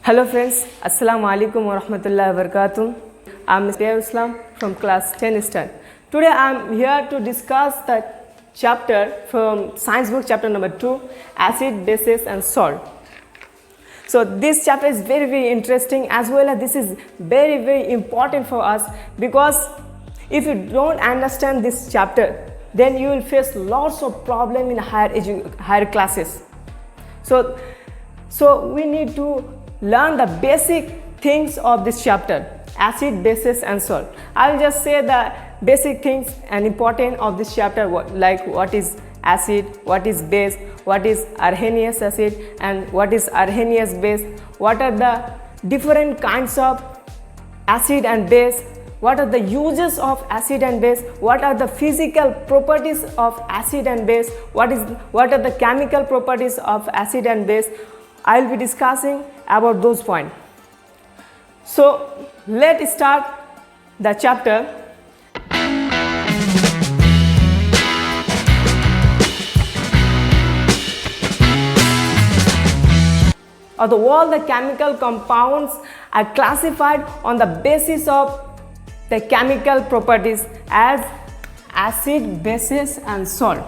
Hello friends, Assalamu alaikum wa rahmatullahi wa barakatuh. I'm Piyarul Islam from class 10 stand. Today I'm here to discuss the chapter from science book chapter number 2, acid, bases and salt. So this chapter is very interesting, as well as this is very important for us, because if you don't understand this chapter, then you will face lots of problem in higher classes. So we need to learn the basic things of this chapter: acid, bases and salt. I will just say the basic things and important of this chapter, like what is acid, what is base, what is arrhenius acid and what is arrhenius base, what are the different kinds of acid and base, what are the uses of acid and base, what are the physical properties of acid and base, what are the chemical properties of acid and base. I will be discussing about those points. So let's start the chapter. All the chemical compounds are classified on the basis of the chemical properties as acid, bases and salt.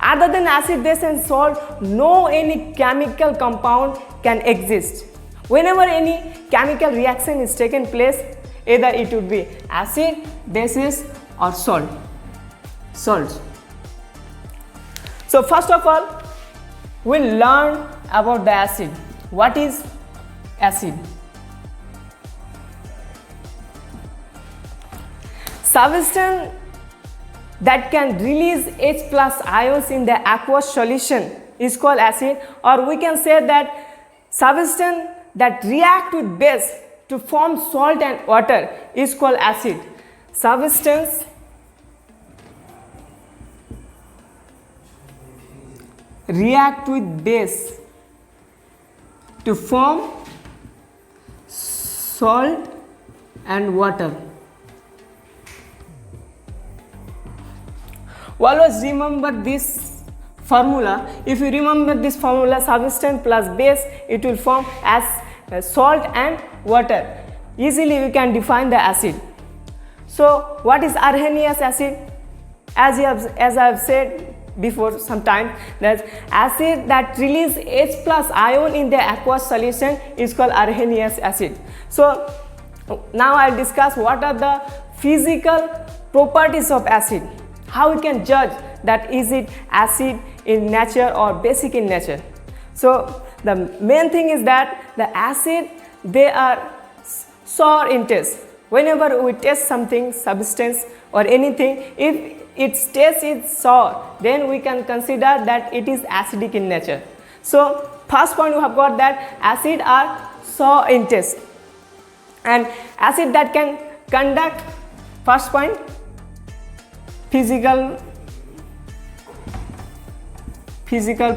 Other than acid, base and salt, no any chemical compound can exist. Whenever any chemical reaction is taken place, either it would be acid, bases or salts. So first of all, we'll learn about the acid. What is acid? Substance that can release H plus ions in the aqueous solution is called acid, or we can say that substance that react with base to form salt and water is called acid. Substance react with base to form salt and water. Always remember this formula. If you remember this formula, substance plus base, it will form as salt and water. Easily we can define the acid. So what is arrhenius acid? As I have said before some time, that acid that release H plus ion in the aqueous solution is called arrhenius acid. So now I will discuss what are the physical properties of acid. How we can judge that is it acid in nature or basic in nature. So the main thing is that the acid, they are sour in taste. Whenever we taste something, substance or anything, if its taste is sour, then we can consider that it is acidic in nature. So first point we have got that acid are sour in taste, and acid that can conduct, first point, physical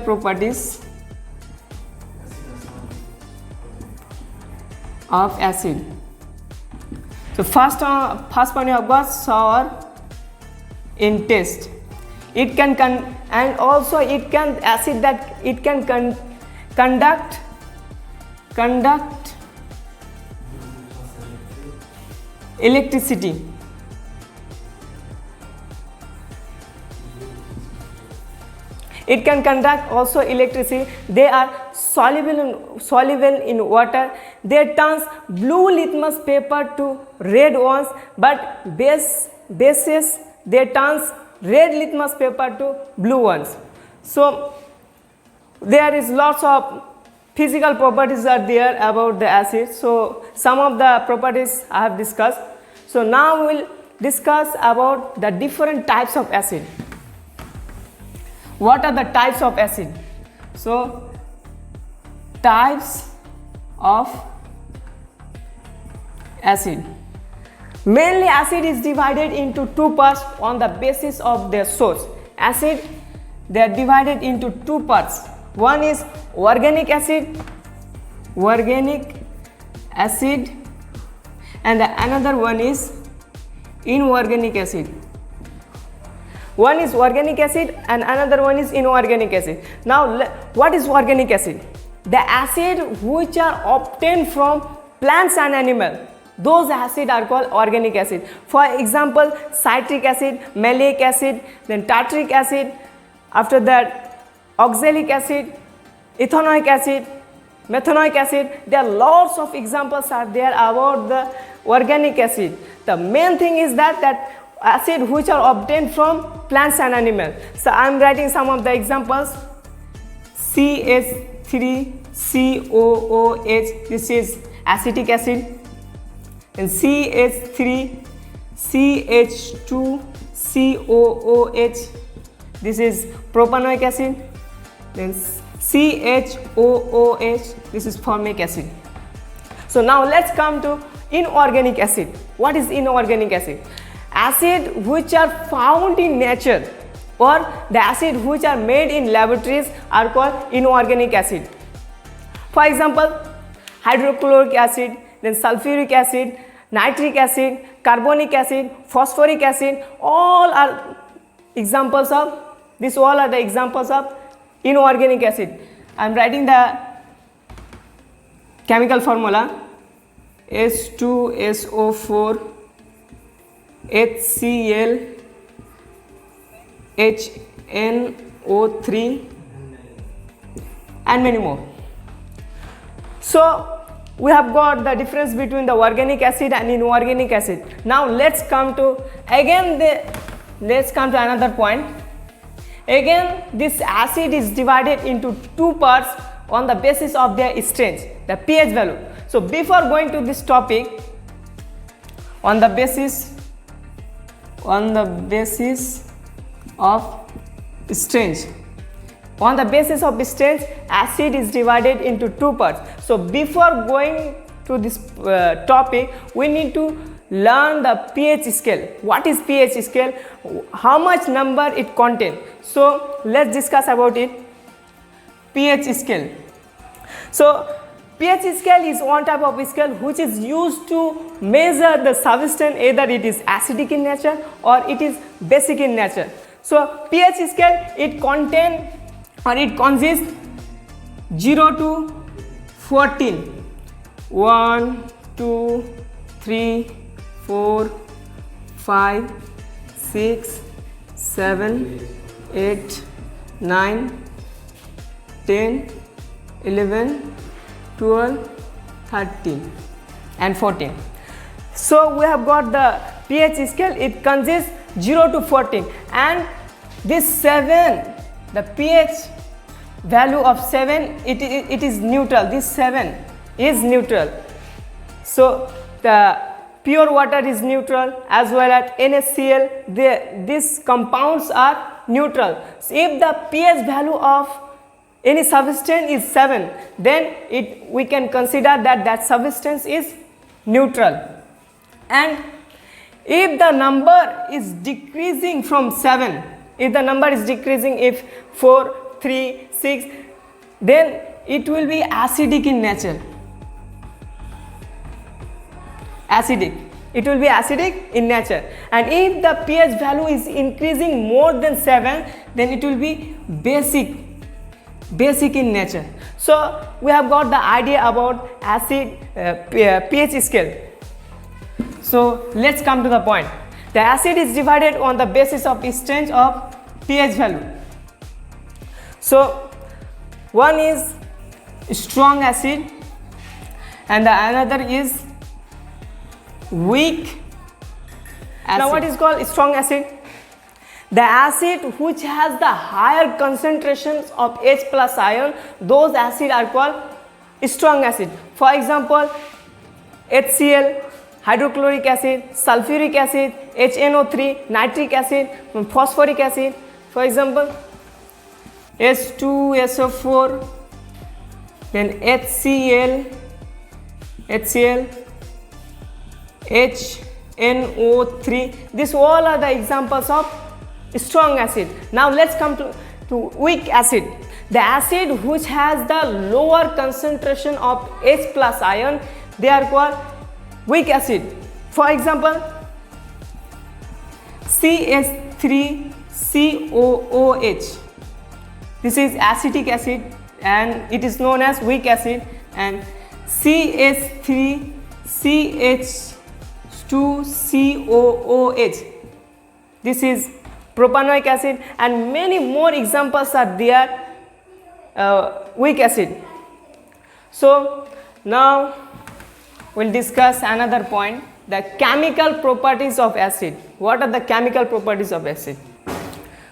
properties of acid. So first point you have got sour in taste. It can and also it can acid that it can conduct electricity. It can conduct also electricity. They are soluble in water. They turns blue litmus paper to red ones, but bases they turns red litmus paper to blue ones. So there is lots of physical properties are there about the acid. So some of the properties I have discussed. So now we will discuss about the different types of acid. What are the types of acid? So types of acid. Mainly acid is divided into two parts on the basis of their source. Acid, they are divided into two parts. One is organic acid, and another one is inorganic acid. One is organic acid and another one is inorganic acid. Now what is organic acid? the acid which are obtained from plants and animal, those acids are called organic acid. For example, citric acid, malic acid, then tartaric acid, after that oxalic acid, ethanoic acid, methanoic acid. There are lots of examples are there about the organic acid. The main thing is that acid which are obtained from plants and animals. So I am writing some of the examples. CH3COOH, this is acetic acid, and CH3CH2COOH, this is propanoic acid, then CHOOH, this is formic acid. So now let's come to inorganic acid. What is inorganic acid? Acid which are found in nature or the acid which are made in laboratories are called inorganic acid. For example, hydrochloric acid, then sulfuric acid, nitric acid, carbonic acid, phosphoric acid, all are examples of, these all are the examples of inorganic acid. I am writing the chemical formula: H2SO4 HCl HNO3 and many more. So we have got the difference between the organic acid and inorganic acid. Now let's come to another point. Again, this acid is divided into two parts on the basis of their strength, the pH value. So before going to this topic, on the basis of strength, acid is divided into two parts. So before going to this topic, we need to learn the pH scale. What is pH scale? How much number it contains? So let's discuss about it. pH scale. So pH scale is one type of scale which is used to measure the substance, either it is acidic in nature or it is basic in nature. So pH scale, it contains or it consists 0 to 14. 1, 2, 3, 4, 5, 6, 7, 8, 9, 10, 11, 12, 13 and 14. So we have got the pH scale, it consists 0 to 14, and this 7, the pH value of 7, it is neutral. This 7 is neutral. So the pure water is neutral, as well as NaCl, these compounds are neutral. So if the pH value of any substance is 7, then we can consider that substance is neutral. And if the number is decreasing from 7, if 4, 3, 6, then it will be acidic in nature. It will be acidic in nature. And if the pH value is increasing more than 7, then it will be basic in nature. So we have got the idea about acid pH scale. So let's come to the point. The acid is divided on the basis of strength of pH value. So one is strong acid and the another is weak acid. Now what is called strong acid? The acid which has the higher concentrations of H plus ion, those acids are called strong acid. For example, HCl, hydrochloric acid, sulfuric acid, HNO3, nitric acid, phosphoric acid. For example, H2SO4, then HCl, HNO3. These all are the examples of strong acid. Now let's come to weak acid. The acid which has the lower concentration of H plus ion, they are called weak acid. For example, CH3COOH. This is acetic acid, and it is known as weak acid, and CH3CH2COOH, this is propanoic acid, and many more examples are there, weak acid. So now we'll discuss another point, the chemical properties of acid. What are the chemical properties of acid?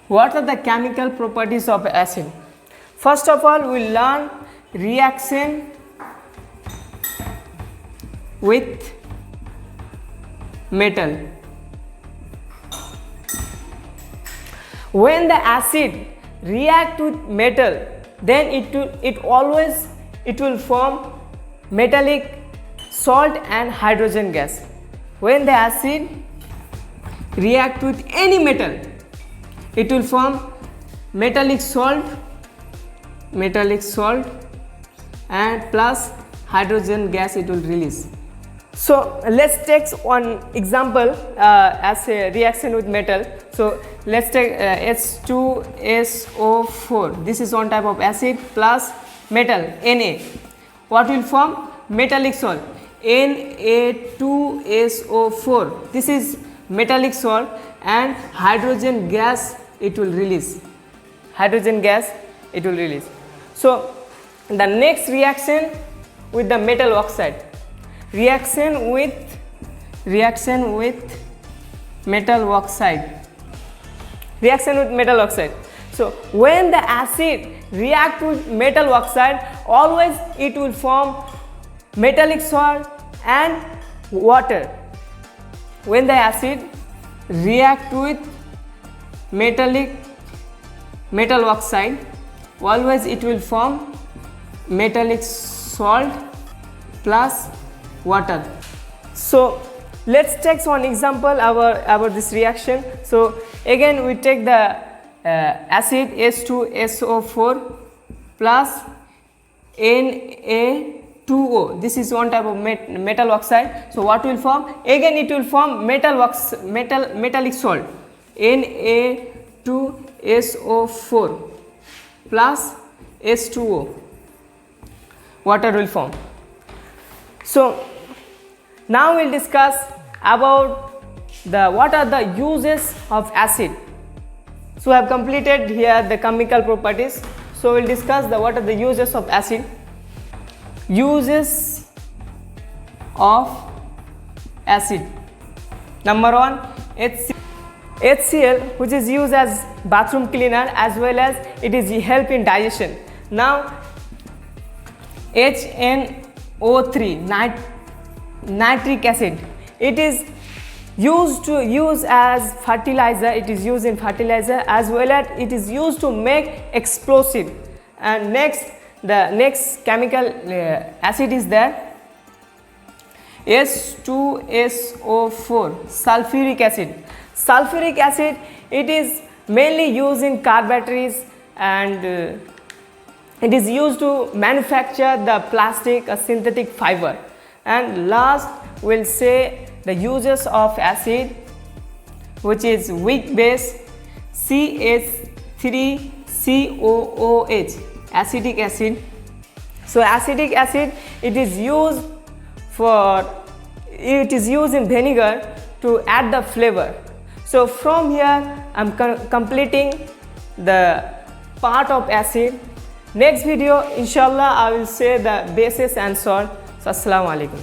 What are the chemical properties of acid? First of all, we'll learn reaction with metal. When the acid react with metal, then it will form metallic salt and hydrogen gas. When the acid react with any metal, it will form metallic salt and plus hydrogen gas it will release. So let's take one example as a reaction with metal. So let's take H2SO4. This is one type of acid plus metal Na. What will form? Metallic salt, Na2SO4. This is metallic salt, and hydrogen gas it will release. So the next reaction with the metal oxide, reaction with metal oxide. So when the acid react with metal oxide, always it will form metallic salt and water. When the acid react with metal oxide, always it will form metallic salt plus water. So let's take one example about this reaction. So again we take the acid H2SO4 plus Na2O. This is one type of metal oxide. So what will form? Again it will form metallic salt, Na2SO4 plus H2O. Water will form. So now we'll discuss about what are the uses of acid. So I have completed here the chemical properties. So we'll discuss what are the uses of acid. Uses of acid. Number one, HCl, which is used as bathroom cleaner, as well as it is help in digestion. Now HNO3, nitric acid, it is used as fertilizer. It is used in fertilizer, as well as it is used to make explosive. And the next chemical acid is there, H2SO4, sulfuric acid. Sulfuric acid, it is mainly used in car batteries, and it is used to manufacture the plastic, a synthetic fiber. And last we'll say the uses of acid, which is weak base, CH3COOH, acetic acid. So acetic acid, it is used in vinegar to add the flavor. So from here I'm completing the part of acid. Next video inshallah I will say the bases and salt. So assalamu alaikum.